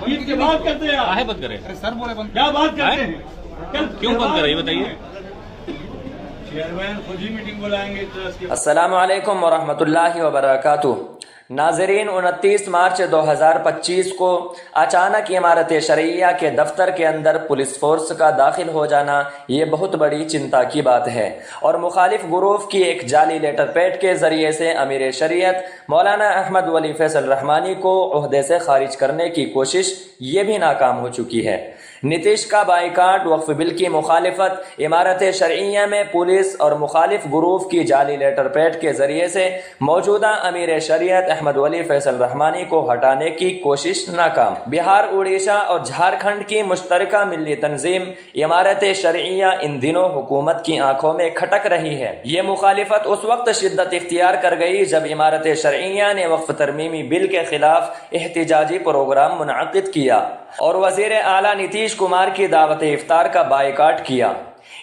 عید کے بعد کرتے ہیں کاہے بند کرے سر بولے بند کیا بات کرتے ہیں؟ کیوں بند کرے یہ بتائیے؟ چیئرمین خود ہی میٹنگ بلائیں گے ٹرسٹ کے۔ السلام علیکم ورحمۃ اللہ وبرکاتہ۔ ناظرین، 29 مارچ 2025 کو اچانک امارت شرعیہ کے دفتر کے اندر پولیس فورس کا داخل ہو جانا یہ بہت بڑی چنتا کی بات ہے، اور مخالف گروپ کی ایک جعلی لیٹر پیڈ کے ذریعے سے امیر شریعت مولانا احمد ولی فیصل رحمانی کو عہدے سے خارج کرنے کی کوشش یہ بھی ناکام ہو چکی ہے۔ نتیش کا بائیکاٹ، وقف بل کی مخالفت، امارت شرعیہ میں پولیس اور مخالف گروپ کی جعلی لیٹر پیڈ کے ذریعے سے موجودہ امیر شریعت احمد ولی فیصل رحمانی کو ہٹانے کی کوشش ناکام۔ بہار، اڑیسہ اور جھارکھنڈ کی مشترکہ ملی تنظیم امارت شرعیہ ان دنوں حکومت کی آنکھوں میں کھٹک رہی ہے۔ یہ مخالفت اس وقت شدت اختیار کر گئی جب امارت شرعیہ نے وقف ترمیمی بل کے خلاف احتجاجی پروگرام منعقد کیا اور وزیر اعلیٰ نتیش کمار کی دعوت افطار کا بائیکاٹ کیا۔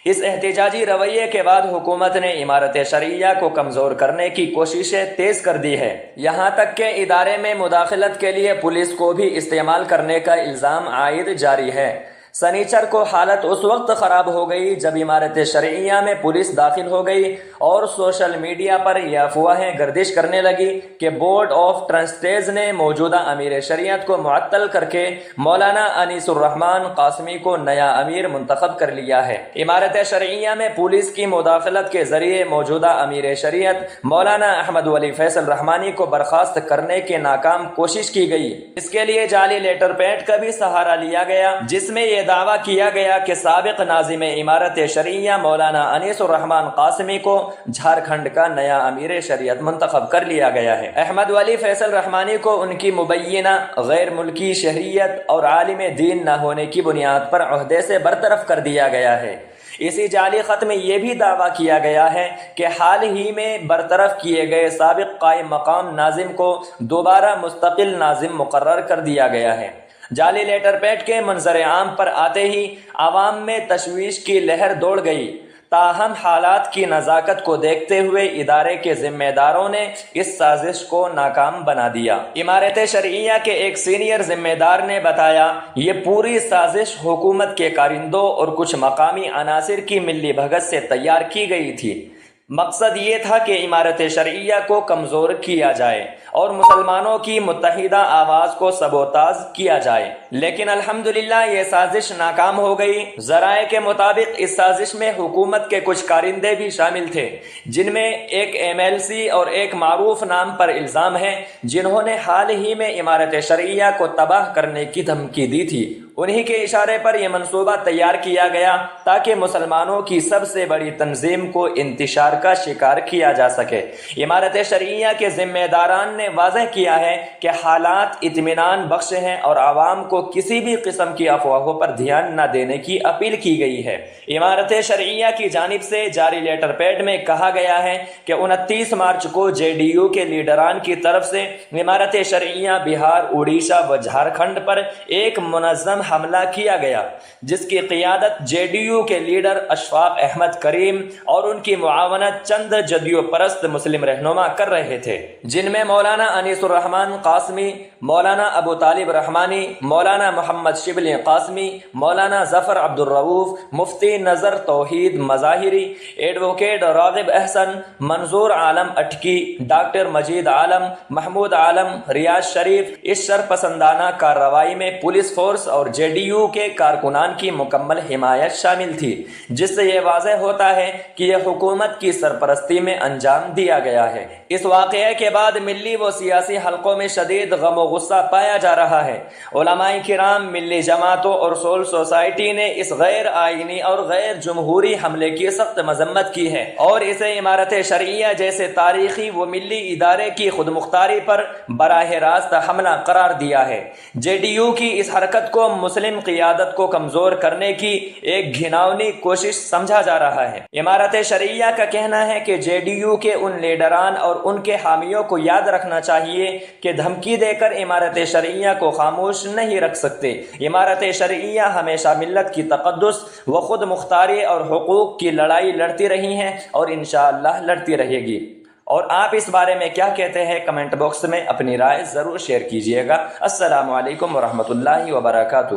اس احتجاجی رویے کے بعد حکومت نے امارت شرعیہ کو کمزور کرنے کی کوششیں تیز کر دی ہے، یہاں تک کہ ادارے میں مداخلت کے لیے پولیس کو بھی استعمال کرنے کا الزام عائد جاری ہے۔ سنیچر کو حالت اس وقت خراب ہو گئی جب امارت شرعیہ میں پولیس داخل ہو گئی اور سوشل میڈیا پر یہ افواہیں گردش کرنے لگی کہ بورڈ آف ٹرسٹیز نے موجودہ امیر شریعت کو معطل کر کے مولانا انیس الرحمن قاسمی کو نیا امیر منتخب کر لیا ہے۔ امارت شرعیہ میں پولیس کی مداخلت کے ذریعے موجودہ امیر شریعت مولانا احمد ولی فیصل رحمانی کو برخاست کرنے کی ناکام کوشش کی گئی۔ اس کے لیے جعلی لیٹر پیڈ کا بھی سہارا لیا گیا، جس میں یہ دعویٰ کیا گیا کہ سابق ناظم امارت شرعیہ مولانا انیس الرحمن قاسمی کو جھارکھنڈ کا نیا امیر شریعت منتخب کر لیا گیا ہے۔ احمد ولی فیصل رحمانی کو ان کی مبینہ غیر ملکی شہریت اور عالم دین نہ ہونے کی بنیاد پر عہدے سے برطرف کر دیا گیا ہے۔ اسی جعلی خط میں یہ بھی دعویٰ کیا گیا ہے کہ حال ہی میں برطرف کیے گئے سابق قائم مقام ناظم کو دوبارہ مستقل ناظم مقرر کر دیا گیا ہے۔ جعلی لیٹر پیڈ کے منظر عام پر آتے ہی عوام میں تشویش کی لہر دوڑ گئی، تاہم حالات کی نزاکت کو دیکھتے ہوئے ادارے کے ذمہ داروں نے اس سازش کو ناکام بنا دیا۔ امارت شرعیہ کے ایک سینئر ذمہ دار نے بتایا، یہ پوری سازش حکومت کے کارندوں اور کچھ مقامی عناصر کی ملی بھگت سے تیار کی گئی تھی۔ مقصد یہ تھا کہ امارت شرعیہ کو کمزور کیا جائے اور مسلمانوں کی متحدہ آواز کو سبوتاژ کیا جائے، لیکن الحمدللہ یہ سازش ناکام ہو گئی۔ ذرائع کے مطابق اس سازش میں حکومت کے کچھ کارندے بھی شامل تھے، جن میں ایک MLC اور ایک معروف نام پر الزام ہے، جنہوں نے حال ہی میں امارت شرعیہ کو تباہ کرنے کی دھمکی دی تھی۔ انہی کے اشارے پر یہ منصوبہ تیار کیا گیا تاکہ مسلمانوں کی سب سے بڑی تنظیم کو انتشار کا شکار کیا جا سکے۔ امارت شرعیہ کے ذمہ داران نے واضح کیا ہے کہ حالات اطمینان بخش ہیں اور عوام کو کسی بھی قسم کی افواہوں پر دھیان نہ دینے کی اپیل کی گئی ہے۔ امارت شرعیہ کی جانب سے جاری لیٹر پیڈ میں کہا گیا ہے کہ 29 مارچ کو JDU کے لیڈران کی طرف سے امارت شرعیہ بہار، اڑیسہ و جھارکھنڈ پر ایک منظم حملہ کیا گیا، جس کی قیادت JDU کے لیڈر اشفاق احمد کریم اور ان کی معاونت چند جدیو پرست مسلم رہنما کر رہے تھے، جن میں مولانا انیس الرحمن قاسمی، مولانا ابو طالب رحمانی، مولانا محمد شبلی قاسمی، مولانا ظفر عبد الرؤوف، مفتی نظر توحید مظاہری، ایڈوکیٹ راغب احسن، منظور عالم اٹکی، ڈاکٹر مجید عالم، محمود عالم، ریاض شریف۔ اس شرپسندانہ کارروائی میں پولیس فورس اور JDU کے کارکنان کی مکمل حمایت شامل تھی، جس سے یہ واضح ہوتا ہے کہ یہ حکومت کی سرپرستی میں انجام دیا گیا ہے۔ اس واقعے کے بعد ملی و سیاسی حلقوں میں شدید غم و غصہ پایا جا رہا ہے۔ علماء کرام، ملی جماعتوں اور سول سوسائٹی نے اس غیر آئینی اور غیر جمہوری حملے کی سخت مذمت کی ہے اور اسے امارت شرعیہ جیسے تاریخی و ملی ادارے کی خود مختاری پر براہ راست حملہ قرار دیا ہے۔ JDU کی اس حرکت کو مسلم قیادت کو کمزور کرنے کی ایک گھناؤنی کوشش سمجھا جا رہا ہے۔ امارت شرعیہ کا کہنا ہے کہ JDU کے ان لیڈران اور ان کے حامیوں کو یاد رکھنا چاہیے کہ دھمکی دے کر امارت شرعیہ کو خاموش نہیں رکھ سکتے۔ امارت شرعیہ ہمیشہ ملت کی تقدس و خود مختاری اور حقوق کی لڑائی لڑتی رہی ہیں اور انشاءاللہ لڑتی رہے گی۔ اور آپ اس بارے میں کیا کہتے ہیں کمنٹ باکس میں اپنی رائے ضرور شیئر کیجیے گا۔ السلام علیکم ورحمۃ اللہ وبرکاتہ۔